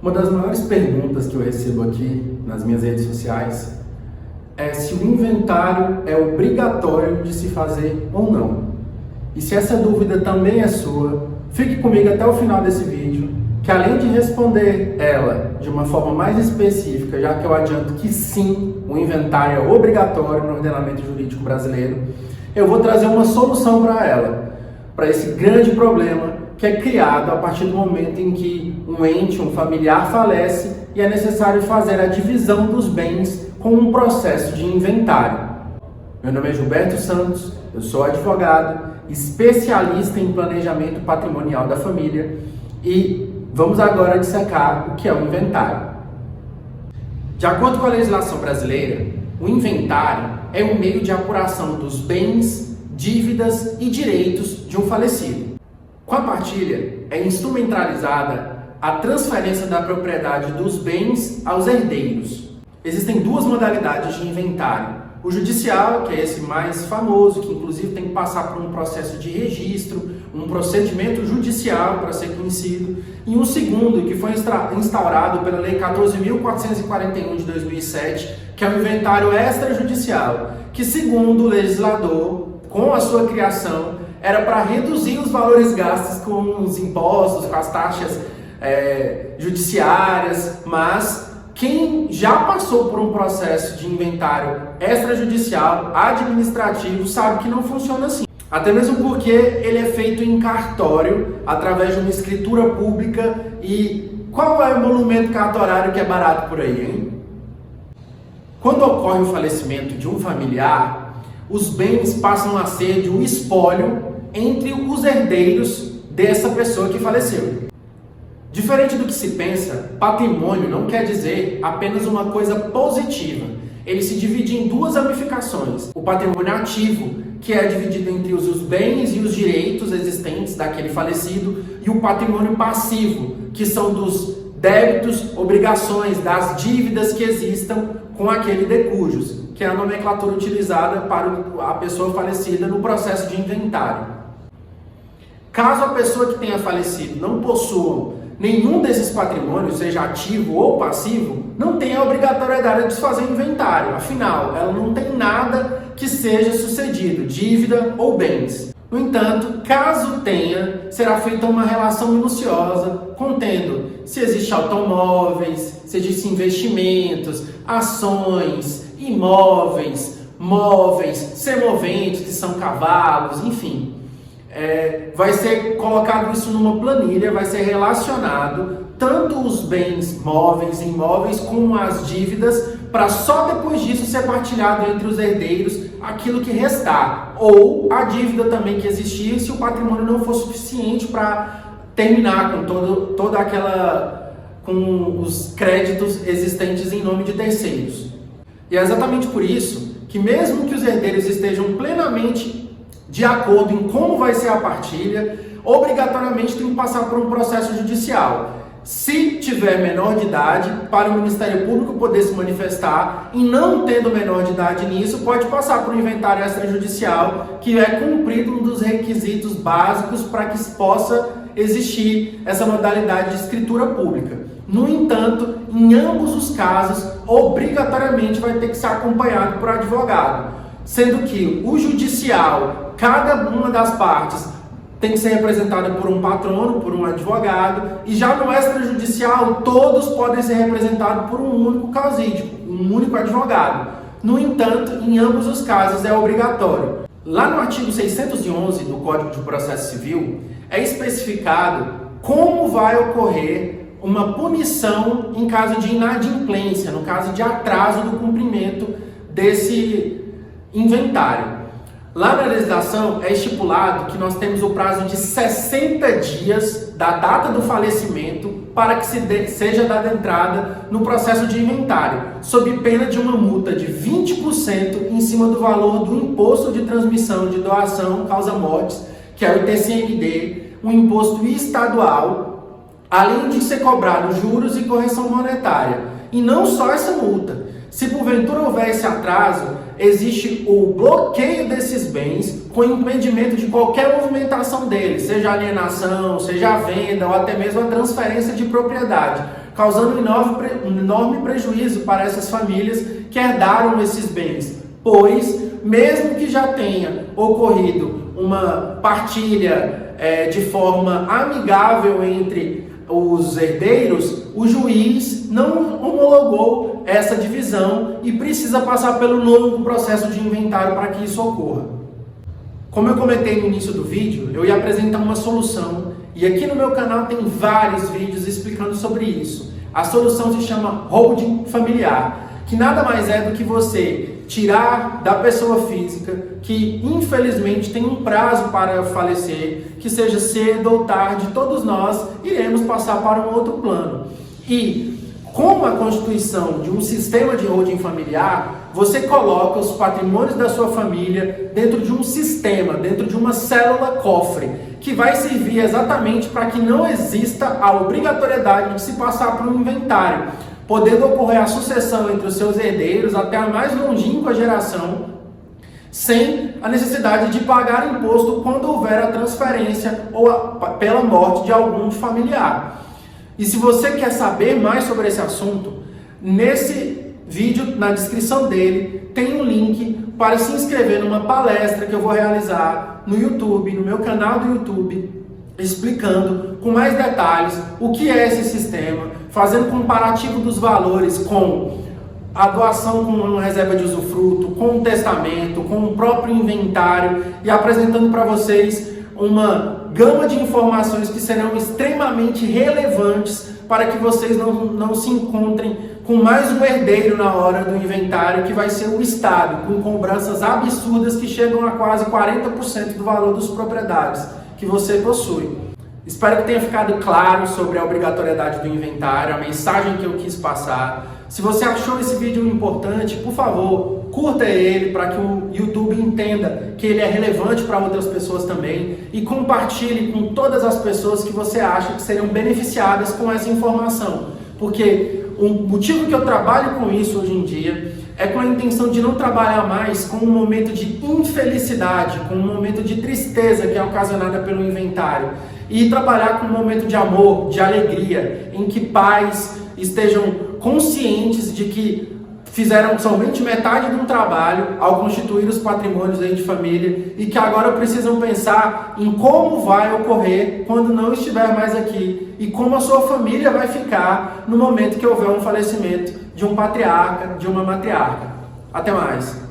Uma das maiores perguntas que eu recebo aqui nas minhas redes sociais é se o inventário é obrigatório de se fazer ou não. E se essa dúvida também é sua, fique comigo até o final desse vídeo, que além de responder ela de uma forma mais específica, já que eu adianto que sim, o inventário é obrigatório no ordenamento jurídico brasileiro, eu vou trazer uma solução para ela, para esse grande problema que é criado a partir do momento em que um ente, um familiar falece e é necessário fazer a divisão dos bens com um processo de inventário. Meu nome é Gilberto Santos, eu sou advogado, especialista em planejamento patrimonial da família e vamos agora dissecar o que é o inventário. De acordo com a legislação brasileira, o inventário é um meio de apuração dos bens, dívidas e direitos de um falecido. Com a partilha, é instrumentalizada a transferência da propriedade dos bens aos herdeiros. Existem duas modalidades de inventário. O judicial, que é esse mais famoso, que inclusive tem que passar por um processo de registro, um procedimento judicial para ser conhecido, e um segundo, que foi instaurado pela Lei 14.441 de 2007, que é o inventário extrajudicial, que segundo o legislador, com a sua criação, era para reduzir os valores gastos com os impostos, com as taxas judiciárias, mas quem já passou por um processo de inventário extrajudicial, administrativo, sabe que não funciona assim. Até mesmo porque ele é feito em cartório, através de uma escritura pública. E qual é o monumento cartorário que é barato por aí, hein? Quando ocorre o falecimento de um familiar, os bens passam a ser de um espólio entre os herdeiros dessa pessoa que faleceu. Diferente do que se pensa, patrimônio não quer dizer apenas uma coisa positiva. Ele se divide em duas ramificações. O patrimônio ativo, que é dividido entre os bens e os direitos existentes daquele falecido, e o patrimônio passivo, que são dos débitos, obrigações, das dívidas que existam com aquele de cujos, que é a nomenclatura utilizada para a pessoa falecida no processo de inventário. Caso a pessoa que tenha falecido não possua nenhum desses patrimônios, seja ativo ou passivo, não tem a obrigatoriedade de se fazer inventário. Afinal, ela não tem nada que seja sucedido, dívida ou bens. No entanto, caso tenha, será feita uma relação minuciosa, contendo se existem automóveis, se existem investimentos, ações, imóveis, móveis, semoventes, que são cavalos, enfim. Vai ser colocado isso numa planilha, vai ser relacionado tanto os bens móveis e imóveis como as dívidas, para só depois disso ser partilhado entre os herdeiros aquilo que restar, ou a dívida também que existir se o patrimônio não for suficiente para terminar com toda aquela, com os créditos existentes em nome de terceiros. E é exatamente por isso que mesmo que os herdeiros estejam plenamente de acordo em como vai ser a partilha, obrigatoriamente tem que passar por um processo judicial. Se tiver menor de idade, para o Ministério Público poder se manifestar, e não tendo menor de idade nisso, pode passar por um inventário extrajudicial, que é cumprido um dos requisitos básicos para que possa existir essa modalidade de escritura pública. No entanto, em ambos os casos, obrigatoriamente vai ter que ser acompanhado por advogado, sendo que o judicial, cada uma das partes tem que ser representada por um patrono, por um advogado, e já no extrajudicial todos podem ser representados por um único causídico, um único advogado. No entanto, em ambos os casos é obrigatório. Lá no artigo 611 do Código de Processo Civil é especificado como vai ocorrer uma punição em caso de inadimplência, no caso de atraso do cumprimento desse inventário. Lá na legislação é estipulado que nós temos o prazo de 60 dias da data do falecimento para que seja dada entrada no processo de inventário, sob pena de uma multa de 20% em cima do valor do imposto de transmissão de doação causa-mortes, que é o TCMD, um imposto estadual, além de ser cobrado juros e correção monetária. E não só essa multa. Se porventura houver esse atraso, existe o bloqueio desses bens com impedimento de qualquer movimentação deles, seja alienação, seja a venda ou até mesmo a transferência de propriedade, causando um enorme prejuízo para essas famílias que herdaram esses bens, pois, mesmo que já tenha ocorrido uma partilha de forma amigável entre os herdeiros, o juiz não homologou essa divisão e precisa passar pelo longo processo de inventário para que isso ocorra. Como eu comentei no início do vídeo, eu ia apresentar uma solução e aqui no meu canal tem vários vídeos explicando sobre isso. A solução se chama holding familiar, que nada mais é do que você tirar da pessoa física, que infelizmente tem um prazo para falecer, que seja cedo ou tarde, todos nós iremos passar para um outro plano. E com a constituição de um sistema de holding familiar, você coloca os patrimônios da sua família dentro de um sistema, dentro de uma célula cofre, que vai servir exatamente para que não exista a obrigatoriedade de se passar por um inventário, podendo ocorrer a sucessão entre os seus herdeiros até a mais longínqua geração, sem a necessidade de pagar imposto quando houver a transferência ou pela morte de algum familiar. E se você quer saber mais sobre esse assunto, nesse vídeo, na descrição dele, tem um link para se inscrever numa palestra que eu vou realizar no YouTube, no meu canal do YouTube, explicando com mais detalhes o que é esse sistema, fazendo comparativo dos valores com a doação com uma reserva de usufruto, com o testamento, com o próprio inventário e apresentando para vocês uma gama de informações que serão extremamente relevantes para que vocês não se encontrem com mais um herdeiro na hora do inventário, que vai ser o Estado, com cobranças absurdas que chegam a quase 40% do valor das propriedades que você possui. Espero que tenha ficado claro sobre a obrigatoriedade do inventário, a mensagem que eu quis passar. Se você achou esse vídeo importante, por favor, curta ele para que o YouTube entenda que ele é relevante para outras pessoas também e compartilhe com todas as pessoas que você acha que seriam beneficiadas com essa informação. Porque o motivo que eu trabalho com isso hoje em dia é com a intenção de não trabalhar mais com um momento de infelicidade, com um momento de tristeza que é ocasionada pelo inventário, e trabalhar com um momento de amor, de alegria, em que pais estejam conscientes de que fizeram somente metade de um trabalho ao constituir os patrimônios de família e que agora precisam pensar em como vai ocorrer quando não estiver mais aqui e como a sua família vai ficar no momento que houver um falecimento de um patriarca, de uma matriarca. Até mais!